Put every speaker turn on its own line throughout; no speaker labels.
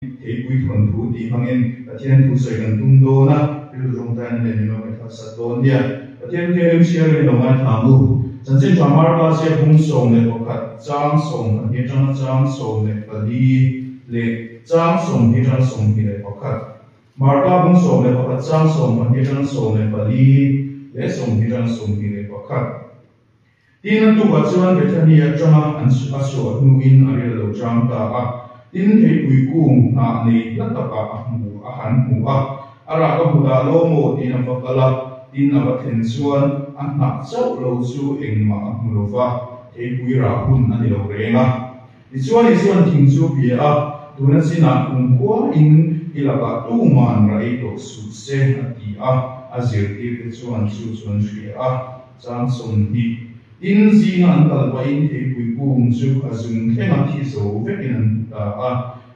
thei pui thon thu ti hangin pathian thu soi kan tum do na bil rong tan le ni no ka tha sa don dia pathian ke lim sia le no ma tha mu chan chen chamar ba se hung song le ko khat chang song ni chang chang song le pali le chang song ni chang song hi le ko khat mar ka hung song le ko khat chang song ni chang song le pali le song ni chang song hi le ko khat tin tu ba chuan bethani a chama an su aso nu in ari lo cham ta a tin thei pui kung na ni la ta ka mu a han mu a ara ka mu da lo mo tin am kala tin na ba then chuan an na chau lo chu eng ma mu lo wa thei pui ra hun ani lo renga ti chuan thing chu pi a tuna sina kung kwa in ilaka tu man rai to su se ati a zir ti pe chuan chu chuan hri a chang som hi in zinga an kal pa in thei pui kung chu azung thema thi so vekin an ta a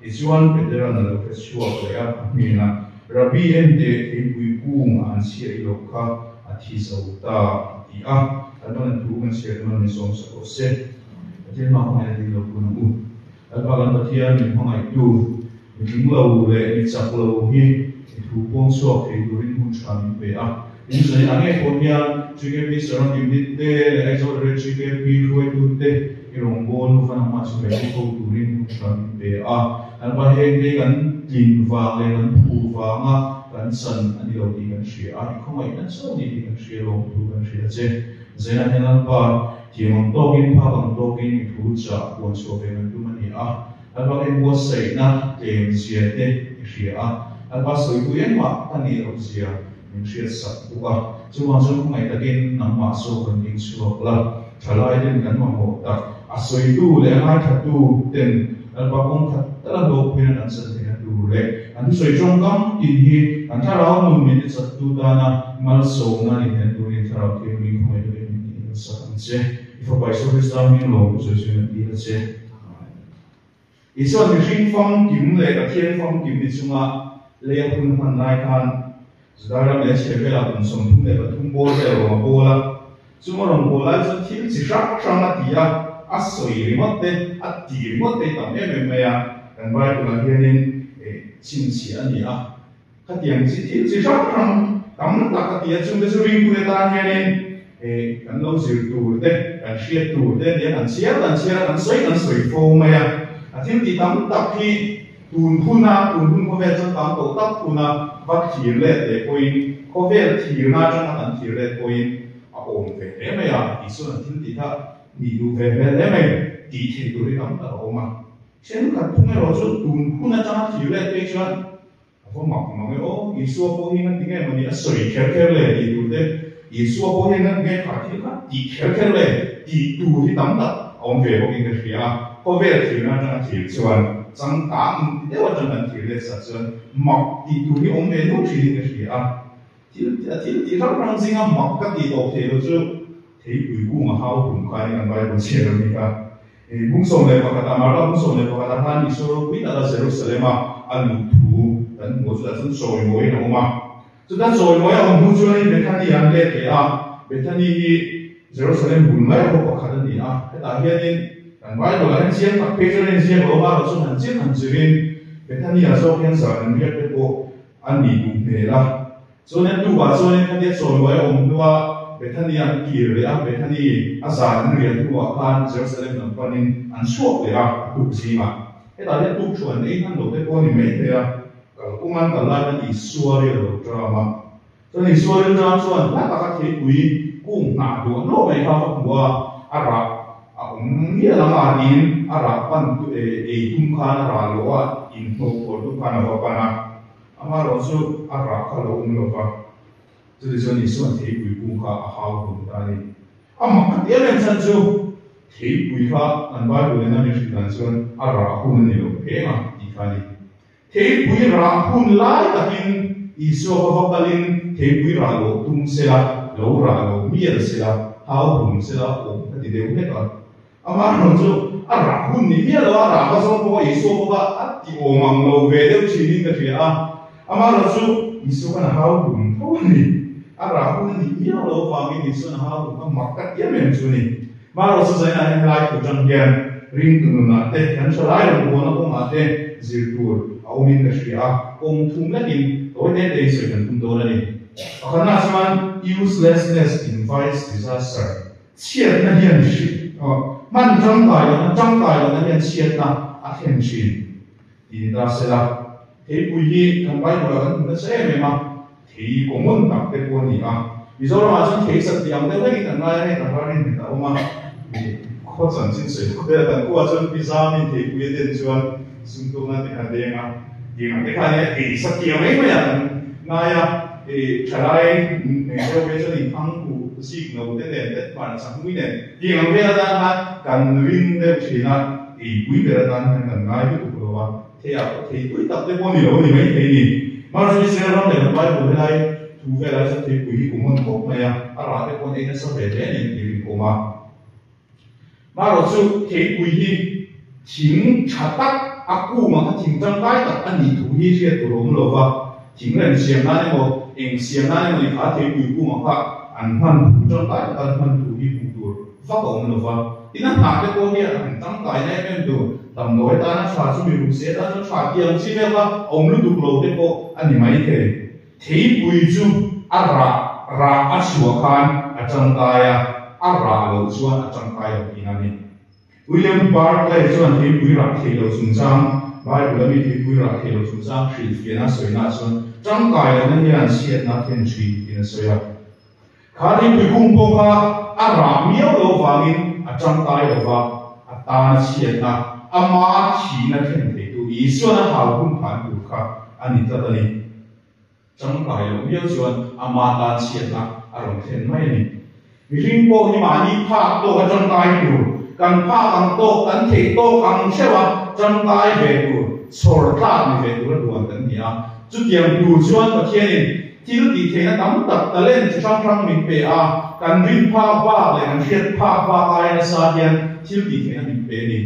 ichuan pedera na lo ke chua le a mina rabi en de thei pui kung an sia I lo kha a thi so ta ti a anon tu kan sia non ni som so se tin ma ma ni lo kun u alba lan pathia ni hmangai tu ni lo le ni chak lo hi thu pong so thei durin hun cham pe a in sai ane konya chike pi saram dimit te le aizo re chike pi roi tu te irong bon fan ma chike pi ko turin cham pe a an ba he de kan tin wa le kan thu wa ma kan san ani lo ti kan shi a ko mai kan so ni ti kan shi lo tu kan shi che zena henan pa ti mong to kin pa bang to kin thu cha bon so ve kan tu mani a an ba ke mo sai na te sia te shi a an ba soi tu yen ma ani lo sia Insyaallah sabbuka cuma cuma ngai takin nama so kan insyaallah lah thalai den kan mo ta asoi tu le ngai thatu ten alba kong that tala do pina an san te tu le an soi chong kam tin hi an tharau nu mi te sat tu dana mal so na ni ten tu ni tharau ke mi khoi de ni sa an che ifo bai so ris mi lo so so ni la che iso ni shin fam kim le ka thien fam kim ni chunga le hun han lai kan Saudara melihat vela pun sempurna betul boleh orang bola. Cuma orang bola itu tim si sak sangat dia asoi remote ati remote tapi memang dan baik pula dia ni cincian dia. Katiang si tim si sak sang kamu tak dia cuma sering pun dia ni kan lo sir tu deh kan share tu deh dia kan share kan soi form ya. Tim di tamu tapi tuần hun có vẻ trong tám tổ tắc hun bắt chỉ lệ để coi có vẻ chỉ na trong anh chỉ lệ coi ổn về thế này thì số là thiên tỷ ta đi du về thế này tỷ thì tôi đi tắm tàu mà xem cả thung này rồi số tuần hun trong chỉ lệ bây giờ có mặc cái ô ý số có hình anh tiếng mà đi sợi kéo lệ đi du thế ý số có hình anh nghe cả thì cả tỷ kéo lệ tỷ tu thì tắm tàu ổn về có cái gì có vẻ chỉ na trong chỉ chuan chẳng cả nếu mà trong mình thì là sản xuất mặc thì tụi cái ông ấy nó chỉ là cái gì thì rất là gì à mặc cái gì đó thì nó chứ thì người cũng mà hao cũng khai ngàn bài cũng chia được cả cũng sống này và cả mà cũng sống này và cả hắn đi số quý là Jerusalem mà anh thu anh muốn là dân soi mối nào mà chúng ta soi mối ông muốn cho nên Bethany anh lên cái Bethany Jerusalem buồn mấy ông có khả năng gì cái tại hiện Ang bayan wala rin siya pag-picture rin siya o maro so hansin rin Bethany so cancer ang biyat po ani nila so neto ba so neto so wala umwa Bethany ang kiri Bethany asan rin tuwa kan Jerusalem ng panin ang suwak nila tuksima ito ay tuksuan ay ang lote po ni may nila kuman talaga isuwari o drama so isuwari drama so ang napakakit kung nato ano may hawak mo arap Ia lama din arapan tu tumkan raloa info tumkan apa pana amaro so arak kalau umlopa jadi so ni so thei pui kumka ahau hum tani amma dia men san so thei pui kha an ba lu na ni dan so ara hun ni lo ema ikani thei pui ra hun lai takin iso ho kalin thei pui ra lo tum sela lo ra lo mier sela hau hum sela o ti de ne ka Amar nonjo arah hun ni dia lo arah pasal ko isu ko ba ati omang lo vede chini ka dia amar nonjo isu kan hau hun ko ni arah hun ni dia lo pami isu na hau ka makat ya men chuni mar nonjo saya na lai ko jang gen ring tu na te kan salai ko na ko ma te zirtur aumin ka siya kung thum na din o ne day so kan tum do na ni akana saman uselessness invites disaster chiat na hian shi man jang kai na hian chiat na a hen shin ti da se la thei pui hi kan bai mo kan na se me ma thei ko mon tak te ko ni a Mizoram ma chun thei sak tiang te ni kan ngai ne ta har ni ta oma ko chan chin se ko te kan ko chun pizza ni thei pui den chuan sum to na te ha de nga te kha ne thei sak tiang mai ma ya ngai ya charai ne ko ve chun ni ang ku sik no te te pan sang mui ne tiang ve da ha kan rin de china pui ve da kan ngai ku ko wa thei pui tak te ko ni lo ni mai thei ni ma chu se ram de bai bu lai tu ve lai sa thei pui ku mon ko ma ya ara te ko ne sa ve de ni ti ko ma ro chu thei pui hi thing cha tak aku ma thing chang bai tak an ni thu hi che tu rom lo wa thing len siam na ne mo eng siam na ne mo ni kha thei pui ku ma kha an man thu chang bai an man thu hi ku tur fa ko mo lo wa ina ha te ko hi an chang bai ne men tu tam noi ta na cha chu mi lu se ta chu cha tiang chi me wa om lu du lo te ko an ni mai the thei pui chu ara a chua khan a chang ta ya ara lo chuan a chang ta ya ina ni William Barclay chuan thei pui ra thei lo chung chang Bible mi thei pui ra thei lo chung chang thri fiana soi na chuan chang kai lo na hian siat na then thri ina soya kha thei pui kung po kha ara miao lo wangin a chang tai lo wa a ta na siat na ama thi na then thei tu i chuan a hau kun phan tu kha ani ta ni chang kai lo miao chuan ama ta siat na a rong then mai ni mi ring po ni ma ni pha to a chang tai tu kan pha kan to kan thei to kan chewa chang tai ve tu chor ta ni ve tu la duan kan ni a chu tiang tu chuan pa khian in til ti the na tam tak talen chang chang min pe a kan rin pha ba le kan hiat pha ba ai na sa hian til ti the na min pe ni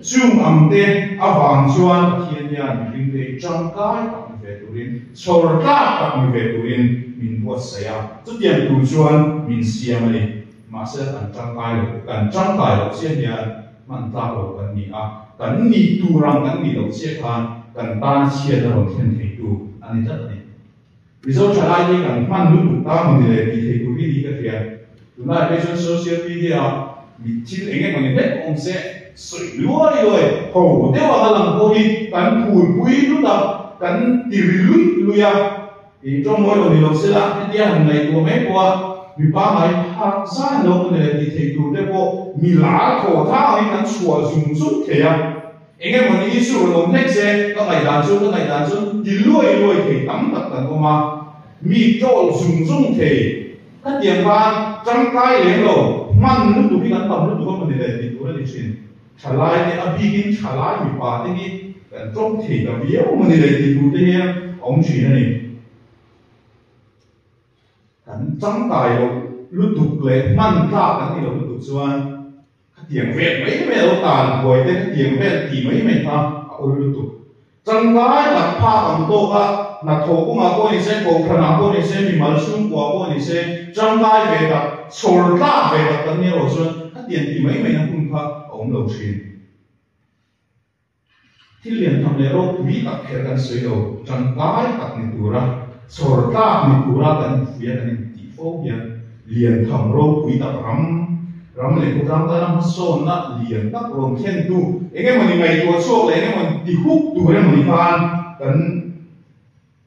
chung am te awang chuan pa khian hian ring te chang kai tak ni ve tu rin chor ta tak ni ve tu rin min bo sa ya chu tiang tu chuan min siam ani ma se an chang kai lo sia hian man ta lo kan ni a kan ni tu rang kan ni lo sia khan kan ta sia da lo thian thei tu ani ta ni result chalai ni kan man lu tu ta mo ni le ti thei tu ni ka thia tu na pe social media mi thil enge ko ni le ong se soi luai ho de wa lang ko hi kan pui lu ta kan ti lu ya i trong moi lo ni lo se la dia han nei ko me ko mi pa mai ha sa lo ne ti thei tu de ko mi la ko tha ai kan chua zum the ya enge mo ni su lo nek se ka ngai dan chu ti luai thei tam tak kan ko ma mi chol zum thei ka tiang ban chang kai le lo man lu tu bi kan tam lu tu ko ni le ti tu ni chin chalai ne abi gin chalai mi pa te ni kan trong thei ka bi o mo ni le ti tu te ne ong chi na ni kan chang kai lo lu tu le man ta kan ni lo lu tu chuan ka tiang ve mai me lo tan boi te ka tiang ve ti mai ta o lu tu chang kai la pha ang to ka na tho ku ma ko ni se ko khana ko ni se mi mal sum ko ni se chang kai ve ta chor ta ve ta kan ni lo chuan ka tiang ti mai na kun kha ong lo chin thil lian tham le ro mi tak kher kan soi lo chang kai tak ni tu ra chor ta ni tu ra kan fia kan ti fo ya lian tham ro pui tak ram le ko ram ta ram so na lian tak rom khen tu enge mani ngai tu so le enge mani ti huk tu re mani fan kan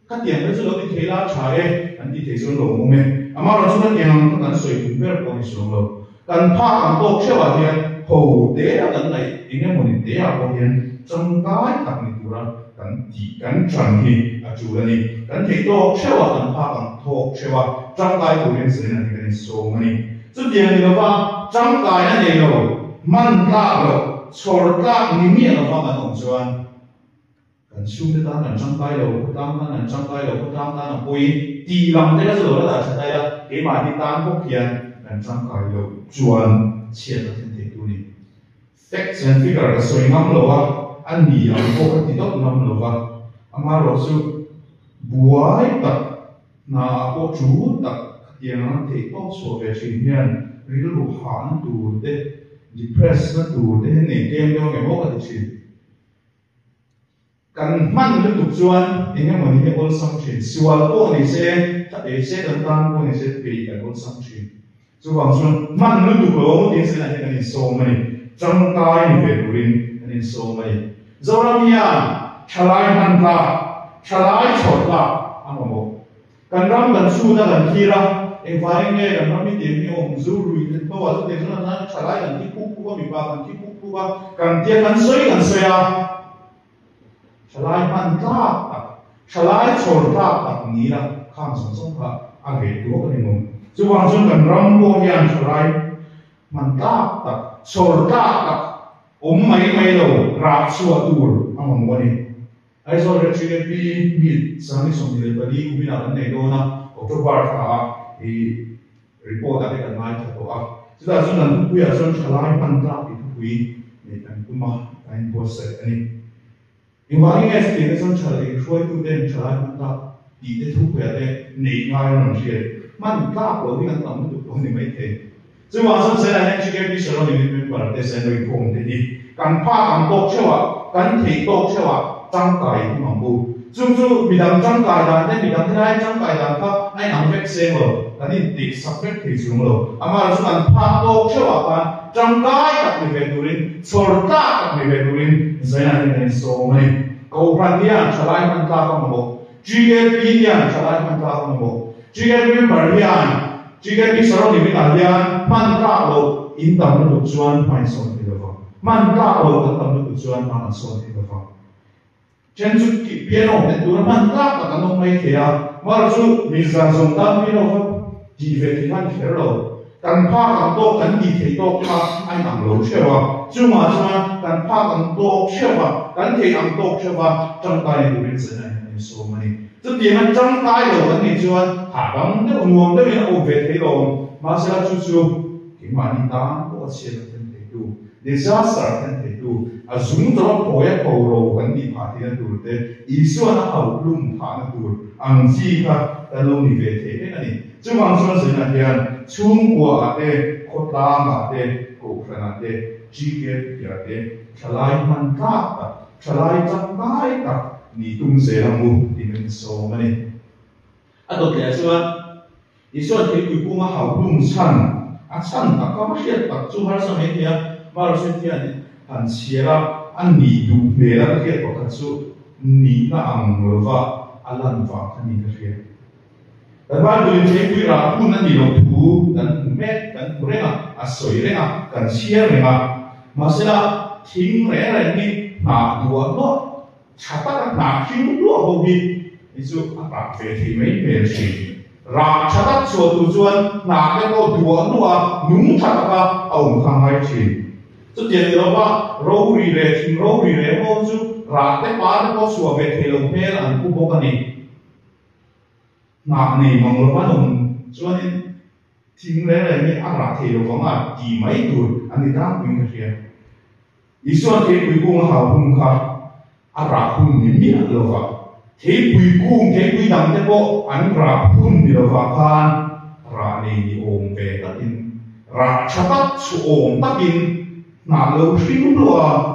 ka tiang re chu lo ti thela cha e an ti thei so lo mo me ama ro chu na tiang kan soi tu per ko ni so lo kan pha kan to chewa hian ho de a kan nai enge mani de a ko hian chang kai tak ni tu ra kan ti kan chang hi a chu la ni kan thei to chewa kan pha kan to chewa chang kai tu ren se na ni kan so mani chu tiang ni lo ba chang kai na nei lo man ta lo chor ta ni mi lo fa kan ong chuan kan sum de ta kan chang kai lo ta kan chang kai lo ta ta na pui ti lam de la lo la cha ta ya ke ma ni ta ko khian kan chang kai lo chuan chia ta ten te tu ni facts and figure ka soi ngam lo wa an ni ang ko ka ti dot ngam lo wa ama ro su buai ta na ko chu ta tiang te to so ve chin hian ri lu han tu de depressed na tu de ne kem yo ke mo ka ti chin kan man lu tu chuan enge moni he ol sam thin siwal ko ni se ta e se dan tan ko ni se pe kan ol sam thin chu wang chuan man lu tu ko ti se na he ni so mani chang kai ni ve durin ani so mani zoramia thalai man ta thalai chot la amamo kan ram kan su na kan hira e vai nge kan ram mi ti mi ong zu rui to wa te na thalai kan ti pu pu mi ba kan ti pu pu ba kan ti kan soi a Shalai man tak, shalai chor tak ni la kham song song ka age do ni mong. Chu wang chung kan ram bo hian shalai man tak chor tak mai lo ra chua tur among wani. Ai so re chi bi mi sami som ni le bali ku na ne do na October ka e report ate kan mai ta to a. Chu da chung nan ku ya chung shalai man tak pi ni kan kuma kan post ani. In vài ngày thì cái son trở lại xuôi tu đen trở lại mình ta đi đến thu về đây nỉ ngay làm gì mình các lối đi ăn tầm được không thì mấy thế chứ mà son sẽ là những cái bí sơ này mình bảo để xem được không thì đi càng pha càng tốt chứ ạ càng thì tốt chứ ạ trang cài cũng làm bu chung chung bị đằng trang cài đàn nên bị đằng thế này trang cài đàn khác anh làm việc xem rồi cái này thì sắp việc thì chung rồi mà là chúng ta pha tốt chứ ạ bạn trang cài các người về turin sổ ta các người về turin rồi là những cái số này cầu phản điên trở lại mình ta không một GDP điên trở lại mình ta không một GDP bảo điên GDP sau đó thì mình điên mình ta lo in tâm nó được chuan phải son thì được không mình ta lo in tâm nó được chuan mà son thì được không trên chút kỹ biến ông nên tụi mình ta cả nó mấy thế à mà là chút mình ra dùng tâm biến ông chỉ về thì hắn phải rồi càng pha càng tốt càng đi thì tốt mà anh làm lỗ chưa à chứ mà càng pha càng tốt chưa à càng thì càng tốt chưa à trong tay của mình sẽ này số mấy tất nhiên là trong tay rồi cái này chưa hạ đóng cái nguồn cái này ổn về thế rồi mà sẽ là chút cái mà đi ta có sẽ là thân thể tu disaster thân thể tu à dùng cho nó bồi bầu rồi cái đi phá thì nó tu thế ý số nó hậu lung phá nó tu ăn gì cả cái lâu đi về thế cái này chứ mà sẽ là hiện chung của cái cốt la mà cái cổ phần cái chi cái cái chalai man ka chalai chăm cái ka ni tung se lamu thì mình số mà này à tôi kể cho Isu thì quý phụ mà hậu lung chăn chăn ta có mất hiện ta chú har sao mấy kia mà rồi sẽ thiệt hẳn xia ra anh ni du về ra cái hiện của các chú ni na ang mơ va alan va anh ni cái hiện dan ba dulu je kui ra pun nan di lo tu dan met dan kurenga asoi renga kan sia renga masela thing re ra ni na dua no chata na thing dua ho bi isu apa ve thi mai me chi ra chata chu tu chuan na ke ko dua nuwa nung chata ka au khang hai chi chu tiền lo ba ro ri re thing ro ri re ho chu ra te pa ko su ve thi lo me an ku bo ka ni ngạc này mà người phát động cho nên thiên lẽ là những ác lạc thì nó có chỉ mấy tuổi anh ấy đang quên cái gì ý số thế cuối cùng hào hùng khác ác lạc hùng những biết là vậy thế cuối cùng thế cuối đằng thế bộ anh lạc hùng thì là vậy khan ra này thì ôm về tất nhiên ra chắc su ôm tất nhiên nà lâu xíu nữa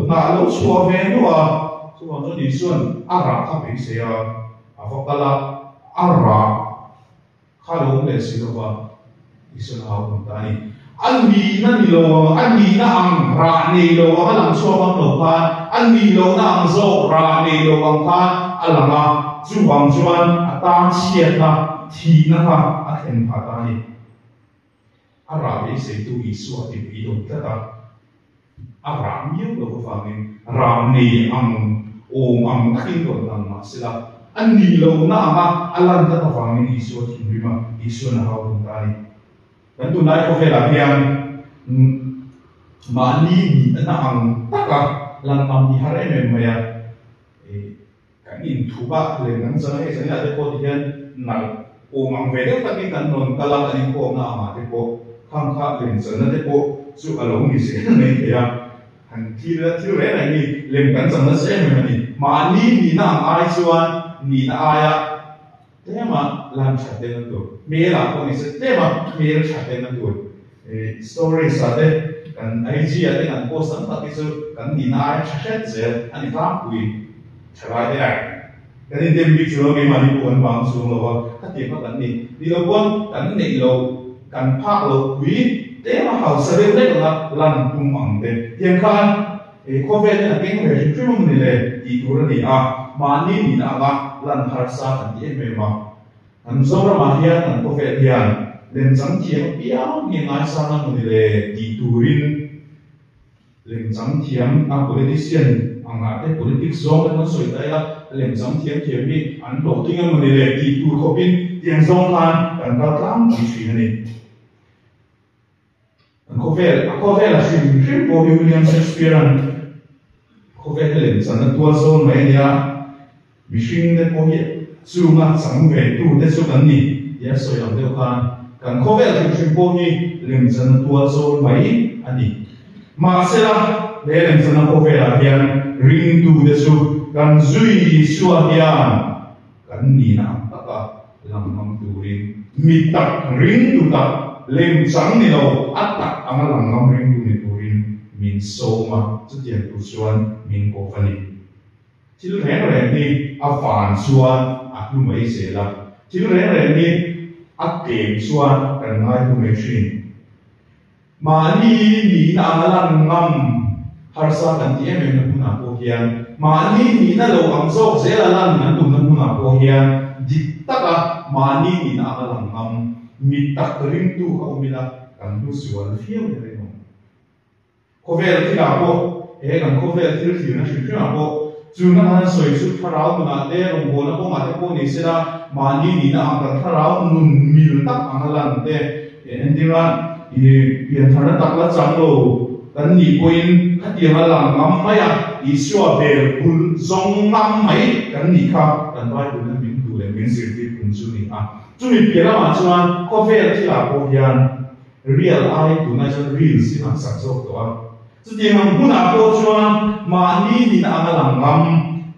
nà lâu xua về nữa cho nên nó đi xuân ác lạc khác bị gì à phải là Arra, kalau orang Silva, Islam awam tani. Andi na nilo, andi na ang ra nilo, alang so ang lopan. Andi lo na ang so ra nilo ang kan, alanga juang juan atang siat na ti na ka aten patani. Arra bese tu isu ati bidong kata. Arra miu lo fangin, ra ni ang ang kingdom ng masila. Anh đi lâu na mà alam ta tawang ni Isu at hindi ma Isu na hawong tani. Dan tunay ko kaya yang mani na ang taka lang mamihare memaya kanin tuba le nang sa ay sa ate ko diyan na umang vede tapi kan non kala kanin ko na ma te ko kham kha len sa na te ko su along ni se na kaya han tira tira ni lem kan sa na se memani mani ni na ai suan ni na aya tema lam chate na tu mera ko ni se tema mera chate na tu story sa de kan IG ate kan post an ta kisu kan ni na aya chat ze ani ta kui charai de ai kan in dem big so me mani pon bang su lo wa ka ti ka kan ni lo pon kan nei lo kan phak lo wi te ma hau sa de le la lan tum ang de tiang khan e ko ve na keng ve chu mu ni le ti tu ra ni a ma ni na ga lan har sa kan ti me ma an zo ra ma hian an ko ve hian lem chang thiam piao ni ngai sa na mu ni le ti turin lem chang thiam a politician anga te politics zong kan soi dai la lem chang thiam thiam ni an lo ting mu ni le ti tu ko bin tiang zong khan kan ka tlam chi chi ni an ko ve la shim po William Shakespeare an ko ve lem chang na tua zone mai ya mishing de ko hi chu nga chang ve tu te chu kan ni ya soi lam de khan kan ko ve la shim po hi lem chang na tua zone mai ani ma se la le lem chang na ko ve la hian ring tu de chu kan zui suwa hian kan ni na ta ka lam nam tu ring mi tak ring tu tak lem chang ni lo at tak ang lam nam ring tu ni tu ring min so ma chu tian tu chuan min ko fani thil reng ni a fan chuan a tu mai se la thil reng ni a kem chuan kan ngai tu mai thin ma ni na lang ngam har sa kan ti em na huna ko hian ma ni na lo ang zo se la lan nan tu na huna ko hian dik taka ma ni na lang ngam mi tak ring tu ka umila kan tu sual fiam ni no ko vel ti la ko e kan ko vel ti ti na shi na ko chu na han soi su tharau na te rong bo na ko ma te ko ni se la ma ni na ang kan tharau nun mil tak ang lan te en dira i pian thana tak la chang lo kan ni ko in khati ha lang ngam maya i swa bel bul zong ngam mai kan ni kha kan bai tu na min tu le min sir ti kun chu ni a chu ni pia ma chuan ko vel ti la ko hian real ai tu na chan real si na sak zo to a chu ti mang huna ko chuan ma ni na ang lang ngam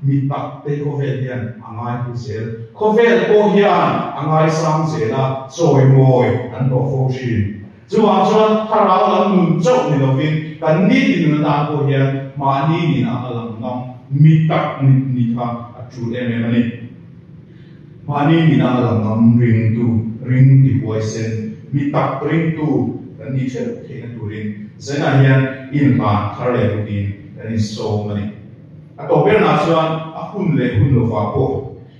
mi tak te ko vel hian angai tu sel ko vel ko hian angai sang se la choi moi an ro fo shin chu wa chuan tharau lam nun chau ni lo vin kan ni tin na ko hian ma ni na ang lang ngam mi tak ni tha a chu em em ani ma ni na lang ngam ring ti poison mi tak ring tu kan ni che the na tu ring zena hian in ba thare din kan ni so mani a to ber na chuan a hun lo fa ko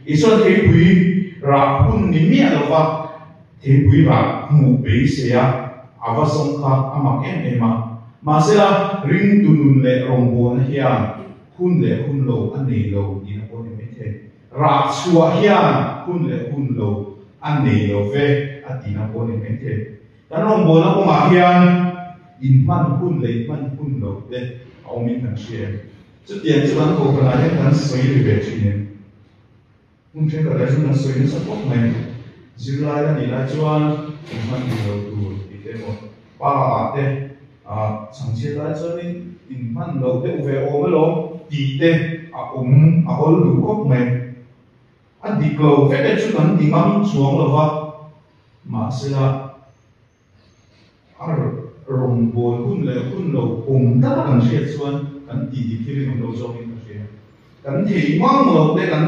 i so the pui ra hun ni mi lo fa the pui ra mu be se ya ava song kha ama em ema ma se la ring tu nun le rong bo na hian hun lo an nei lo din ko ni me the ra chua hian hun lo an nei lo ve a ti na ko ni me the tan rong bo na ko ma hian in man hun lo de au min kan share chu tian chuan ko kana he kan soi ri ve chin mun chen ka da chuan soi na sa pok mai zilai la ni la chuan in man lo tu ti te mo pa te a chang che la chuan in man lo te ve o me lo ti te a hol lu kok mai a dik lo ve te chu kan ti ngam chuang lo wa ma se la ar rong bol hun lo ta kan she chuan kan ti thil ngam lo zo in ka she kan thei mang lo te kan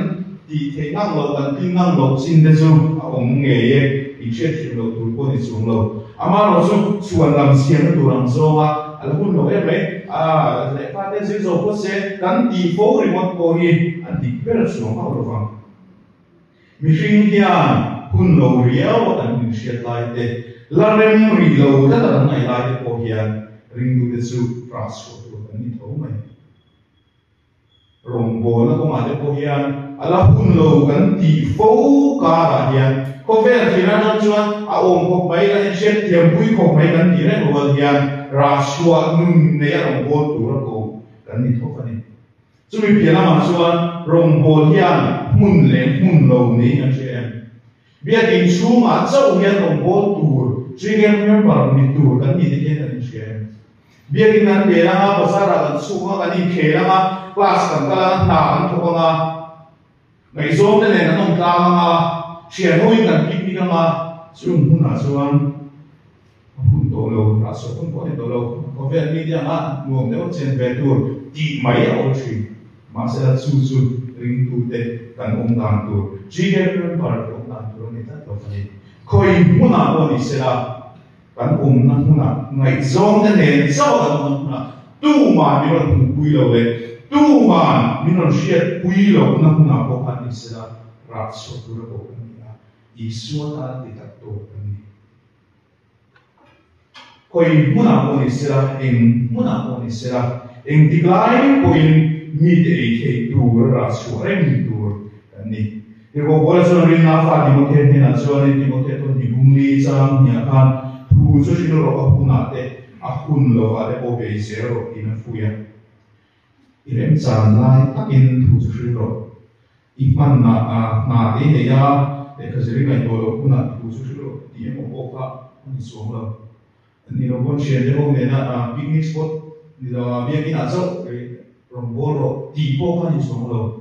ti thei ngang lo kan ti ngang lo sin de chu a nge ye i che thil lo tur ko ni chung lo ama lo chu chuan lam sian tu rang zo wa al hun lo e a le pa te se zo ko se kan ti fo ri mo ko hi an ti per chuang ha lo wang mi hring hian hun lo riau an ni she lai te la rem ri lo ta ta ngai lai te ko hian ring du de chu pras ko tu kan ni tho mai rong bo na ko ma te ko hian ala hun lo kan ti fo ka ra hian ko ve thi na na chuan a om ko mai la en shet thiam pui ko mai kan ti re ro hian ra shua nun ne ya rong bo tu ra ko kan ni tho ka ni chu mi pia na ma chuan rong bo hian mun lo ni kan che em bia tin chu ma chau hian rong bo tur Jigem member ni tu kan ni de kan che bia tin nan be la pasara kan chu ma kan ni khe la class kan kala na an tho nga mai zom ne na nong ta nga chen hui kan pik ni nga chung hun na chuan hun to lo ra so hun ko ni to lo ko ve ni dia ma nuam ne o chen ve tu ti mai a o chi ma se la chu ring tu te kan dan tu jige pen par dan tu ni ta to ni khoi muna ko ni sela kan na muna ngai zong na ne zo na muna tu ma ni ron pui lo le tu ma ni ron shia pui lo na muna ko kan ni sela ra so tu ro ko ni a isu ta ti ta to ni khoi muna ko ni sela muna ko ni sela tiklai ko mi te ke tu ra so rem tu ni he ko bola so rin na fa di mo ke ni na so ni mo ke to ni bungli sam nya kan tu so shi ro ko na te a hun lo va de o be zero in fu ya irem chan lai takin tu so shi ro i man na de ne ya de ka zeri kai to lo kuna tu so shi ro di mo ko ka ni so lo ni ro bon chen de mo ne na picnic spot ni lo bia ki na so romboro di po ka ni so lo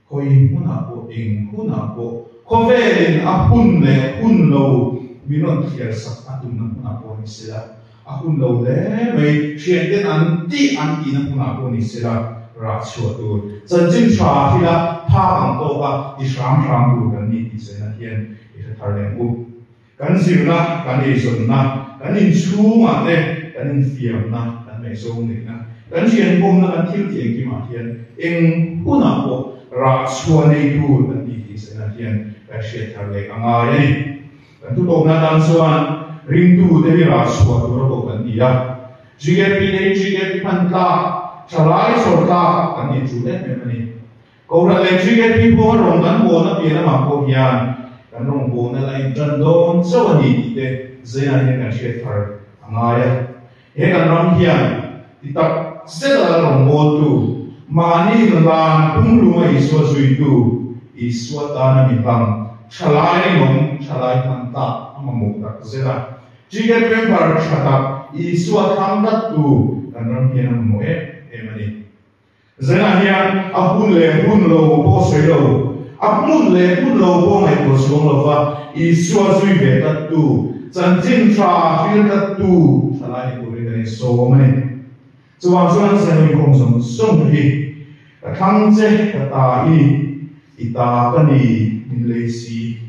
koi huna po huna po kovelin a hun lo minon tiar sak atum na huna po ni sila a hun lo le mai chen den an ti na huna po ni sila ra chua tu zan jing cha hila pa ang to ka i sham tu kan ni ti se na hian i thar leng u kan zir na kan i son na kan in chu ma ne kan in fiam na kan mai so ni na kan chen bom na kan thil tiang ki ma hian huna po ra chua nei tu kan ni ti se na hian ka she thar le anga ya ni kan tu to na dan chuan ring tu te ra chua tu ro kan ni ya jige pi pan ta chalai so ta kan ni chu le me ni ko ra le jige pi bo rong kan bo na pi na ma ko hian kan rong bo na lai dan don so ni ti te zena hian kan she thar anga ya he kan ram hian ti tak Sela rong bo tu mani lan pung lu mai so sui tu iswa ta na mi pang chalai tan ta amamu tak zela jige pem par chata iswa tham dat tu kan ram hian mo mani zela hian apun le hun lo bo soi lo apun le hun lo bo mai ko so lo fa iswa sui ve dat tu chan jing tra fil dat tu chalai ko ri ni so mani chuan sa ni kong som som hi ka thang che ka ta i ta ka ni min le si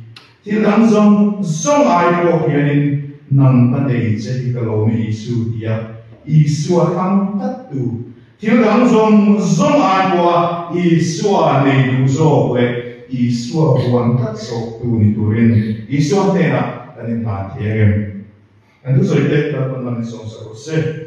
thil dang zong ai ko hianin nang ka nei che ka lo mi isu dia isu a thang tat tu thil dang zong ai ko isu a nei du zo le isu a buan tat so tu ni turin isu a te na ka ni ta thiam an tu soi te ka pan ni som sa ko se